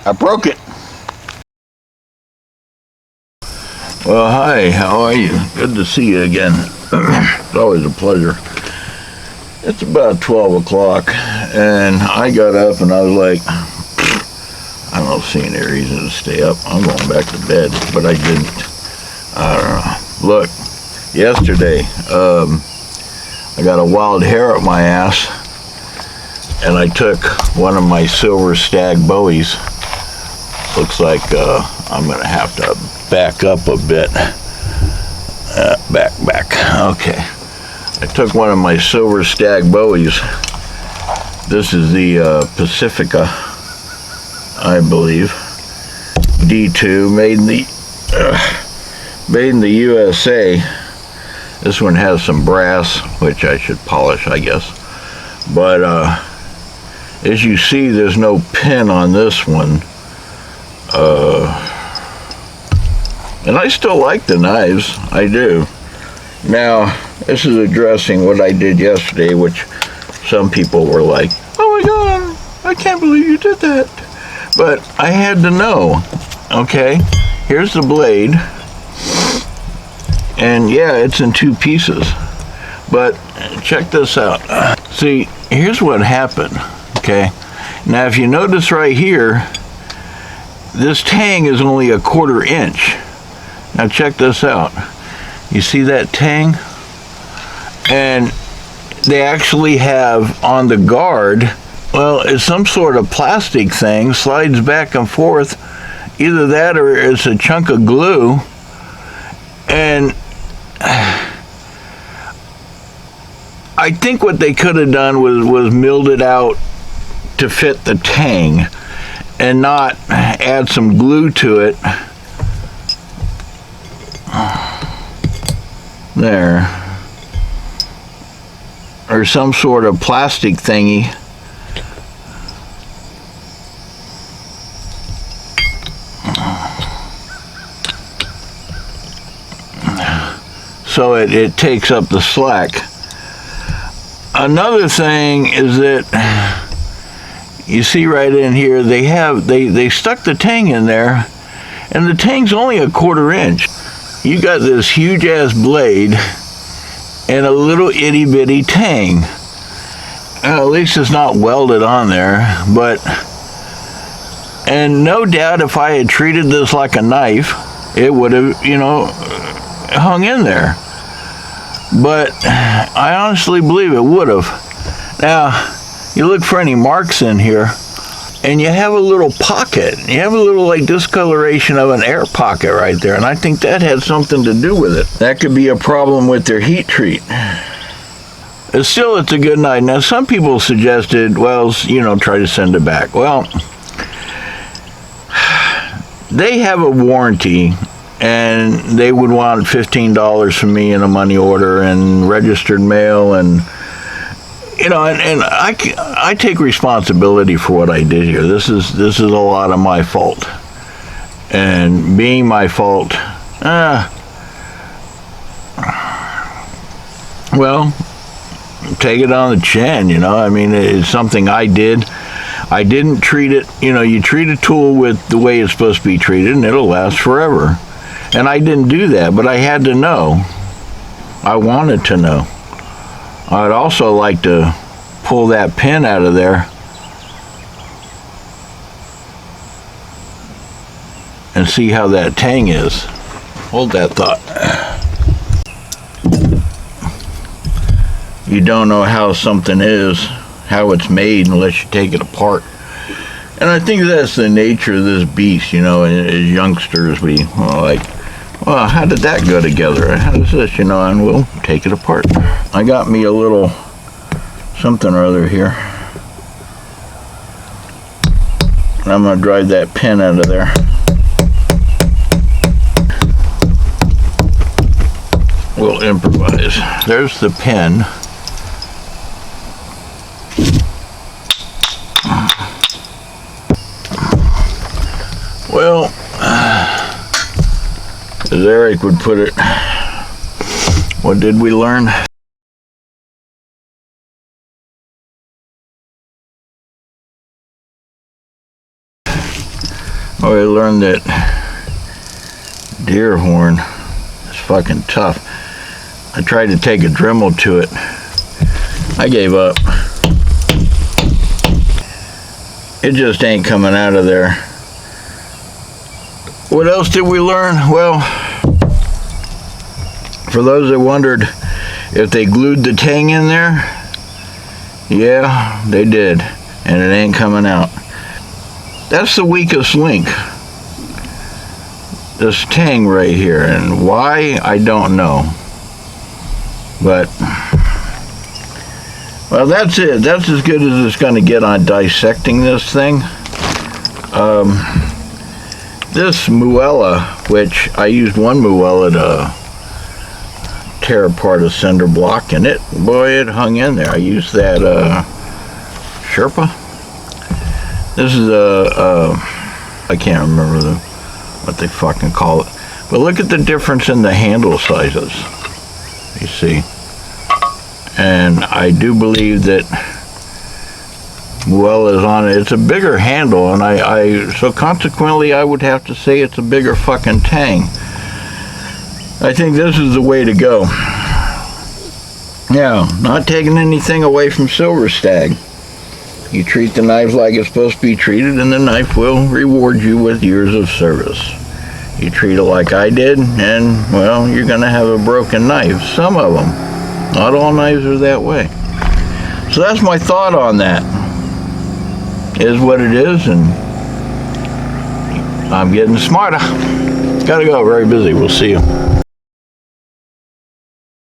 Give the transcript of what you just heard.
I broke it. Well, hi, how are you? Good to see you again. It's always a pleasure. It's about 12 o'clock, and I got up and I was like, I don't see any reason to stay up. I'm going back to bed, but I didn't. I don't know. Look, yesterday, I got a wild hair up my ass, and I took one of my Silver Stag bowies. Looks like I'm going to have to back up a bit. Back. Okay. I took one of my Silver Stag bowies. This is the Pacifica, I believe. D2, made in the USA. This one has some brass, which I should polish, I guess. But as you see, there's no pin on this one. And I still like the knives, I do. Now, this is addressing what I did yesterday, which some people were like, oh my God, I can't believe you did that. But I had to know, okay? Here's the blade. And yeah, it's in two pieces. But check this out. See, here's what happened, okay? Now, if you notice right here, this tang is only a 1/4 inch. Now check this out. You see that tang? And they actually have on the guard, well, it's some sort of plastic thing, slides back and forth. Either that or it's a chunk of glue. And I think what they could have done was milled it out to fit the tang and not add some glue to it. There. Or some sort of plastic thingy. So it takes up the slack. Another thing is that you see right in here, they stuck the tang in there, and the tang's only a 1/4 inch. You got this huge ass blade and a little itty bitty tang. At least it's not welded on there, and no doubt if I had treated this like a knife, it would have, hung in there. But I honestly believe it would have. Now, you look for any marks in here, and you have a little pocket. You have a little like discoloration of an air pocket right there, and I think that had something to do with it. That could be a problem with their heat treat. It's a good knife. Now, some people suggested, well, try to send it back. Well, they have a warranty, and they would want $15 from me in a money order and registered mail, and I take responsibility for what I did here. This is a lot of my fault, and being my fault, well, take it on the chin. I mean, it's something I did. I didn't treat it. You treat a tool with the way it's supposed to be treated, and it'll last forever. And I didn't do that, but I had to know. I wanted to know. I'd also like to pull that pin out of there and see how that tang is. Hold that thought. You don't know how something is, how it's made, unless you take it apart. And I think that's the nature of this beast, as youngsters, we like, well, how did that go together? How does this, and we'll take it apart. I got me a little something or other here. And I'm going to drive that pin out of there. We'll improvise. There's the pin. Well, as Eric would put it, what did we learn? Oh, I learned that deer horn is fucking tough. I tried to take a Dremel to it. I gave up. It just ain't coming out of there. What else did we learn? Well, for those that wondered if they glued the tang in there, yeah, they did, and it ain't coming out. That's the weakest link, this tang right here, and why, I don't know. But, well, that's it. That's as good as it's going to get on dissecting this thing. This muella, which I used one muella to tear apart a cinder block, and it hung in there. I used that Sherpa. This is I can't remember what they fucking call it. But look at the difference in the handle sizes. You see. And I do believe that muella is on it. It's a bigger handle, and so consequently I would have to say it's a bigger fucking tang. I think this is the way to go. Now, not taking anything away from Silver Stag. You treat the knife like it's supposed to be treated, and the knife will reward you with years of service. You treat it like I did, and, well, you're going to have a broken knife. Some of them. Not all knives are that way. So that's my thought on that. It is what it is, and I'm getting smarter. Gotta go, very busy. We'll see you.